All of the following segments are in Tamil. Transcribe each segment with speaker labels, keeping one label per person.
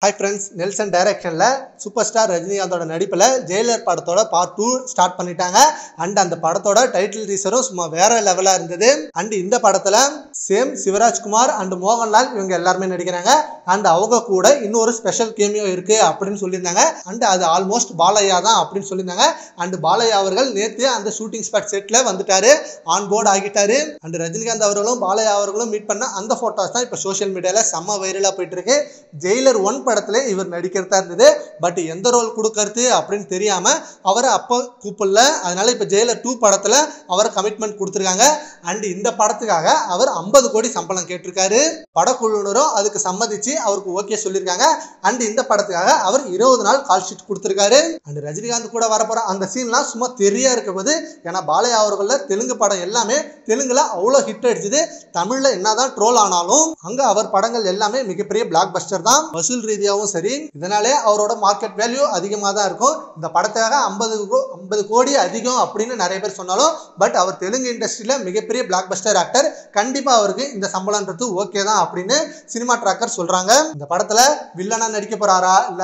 Speaker 1: Hi friends, நெல்சன் டைரக்ஷன்ல சூப்பர் ஸ்டார் ரஜினிகாந்தோட நடிப்புல ஜெயிலர் படத்தோட பார்ட் 2 ஸ்டார்ட் பண்ணிட்டாங்க. அண்ட் அந்த படத்தோட டைட்டில் டீசரும் சும்மா வேற லெவலா இருந்தது. அண்ட் இந்த படத்துல சேம் சிவராஜ்குமார் அண்ட் மோகன்லால் இவங்க எல்லாருமே நடிக்கிறாங்க. அண்ட் அவங்க கூட இன்னொரு ஸ்பெஷல் கேமியோ இருக்கு அப்படின்னு சொல்லியிருந்தாங்க. அண்ட் அது ஆல்மோஸ்ட் பாலையா தான் அப்படின்னு சொல்லியிருந்தாங்க. அண்ட் பாலையா அவர்கள் நேற்று அந்த ஷூட்டிங் ஸ்பாட் செட்ல வந்துட்டாரு, ஆன் போர்டு ஆகிட்டாரு. அண்ட் ரஜினிகாந்த் அவர்களும் பாலையா அவர்களும் மீட் பண்ண அந்த போட்டோஸ் தான் இப்போ சோஷியல் மீடியால செம்ம வைரலா போயிட்டு இருக்கு. ஜெயிலர் 1 படத்துல இவர் நடிக்கிறதா இருந்தது. பட் எந்த ரோல் கொடுக்கறது அப்படின்னு தெரியாம அவரை அப்ப கூப்பிடல. அதனால இப்ப ஜெயிலர் 2 படத்துல அவர் கமிட்மெண்ட் கொடுத்திருக்காங்க. அண்ட் இந்த படத்துக்காக அவர் 50 கோடி சம்பளம் கேட்டிருக்காரு. படக்குழுவினரும் அதுக்கு சம்மதிச்சு அவருக்கு ஓகே சொல்லியிருக்காங்க. அண்ட் இந்த படத்துக்காக அவர் 20 நாள் கால் ஷீட் கொடுத்திருக்காரு. அண்ட் ரஜினிகாந்த் கூட வரப்போற அந்த சீன்லாம் சும்மா தெரியா இருக்க போது. ஏன்னா பாலையா அவர்கள தெலுங்கு படம் எல்லாமே தெலுங்குல அவ்வளோ ஹிட் அடிச்சது. தமிழ்ல என்னதான் ட்ரோல் ஆனாலும் அங்க அவர் படங்கள் எல்லாமே மிகப்பெரிய பிளாக் பஸ்டர் தான். வசூல் ரீதியாகவும் சரி, இதனாலே அவரோட மார்க்கெட் வேல்யூ அதிகமாக தான் இருக்கும். இந்த படத்துக்காக 50 கோடி அதிகம் அப்படின்னு நிறைய பேர் சொன்னாலும் பட் அவர் தெலுங்கு இண்டஸ்ட்ரியில மிகப்பெரிய பிளாக் பஸ்டர் ஆக்டர். கண்டிப்பா அவருக்கு இந்த சம்பளம்ன்றது ஓகே தான் அப்படின்னு சினிமா டிராக்கர் சொல்றாங்க. இந்த படத்துல வில்லனா நடிக்க போறாரா இல்ல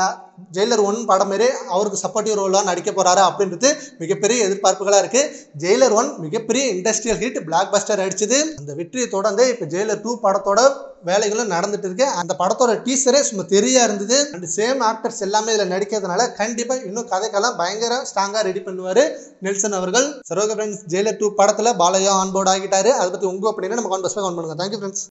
Speaker 1: ஜெயிலர் 1 படம் மாரி அவருக்கு சப்போர்ட்டிவ் ரோலா நடிக்க போறாரா அப்படின்றது மிகப்பெரிய எதிர்பார்ப்புகளா இருக்கு. ஜெயிலர் 1 மிகப்பெரிய இண்டஸ்ட்ரியல் ஹிட், பிளாக் பஸ்டர் அடிச்சது. அந்த வெற்றியை தொடர்ந்து இப்ப ஜெயிலர் 2 படத்தோட வேலைகளும் நடந்துட்டு இருக்கு. அந்த படத்தோட டீசரே சும்மா தெரியா இருந்தது. அண்ட் சேம் ஆக்டர்ஸ் எல்லாமே இதுல நடிக்கிறதுனால கண்டிப்பா இன்னும் கதைக்கெல்லாம் பயங்கர ஸ்ட்ராங்கா ரெடி பண்ணுவாரு நெல்சன் அவர்கள். சரோக ஃப்ரெண்ட்ஸ், ஜெயிலர் 2 படத்துல பாலையா ஆன்போர்ட் ஆகிட்டாரு. அதை பத்தி உங்க ஒப்பீனியனை நம்ம கமெண்ட் பாக்ஸ்ல கமெண்ட் பண்ணுங்க. Thank you friends.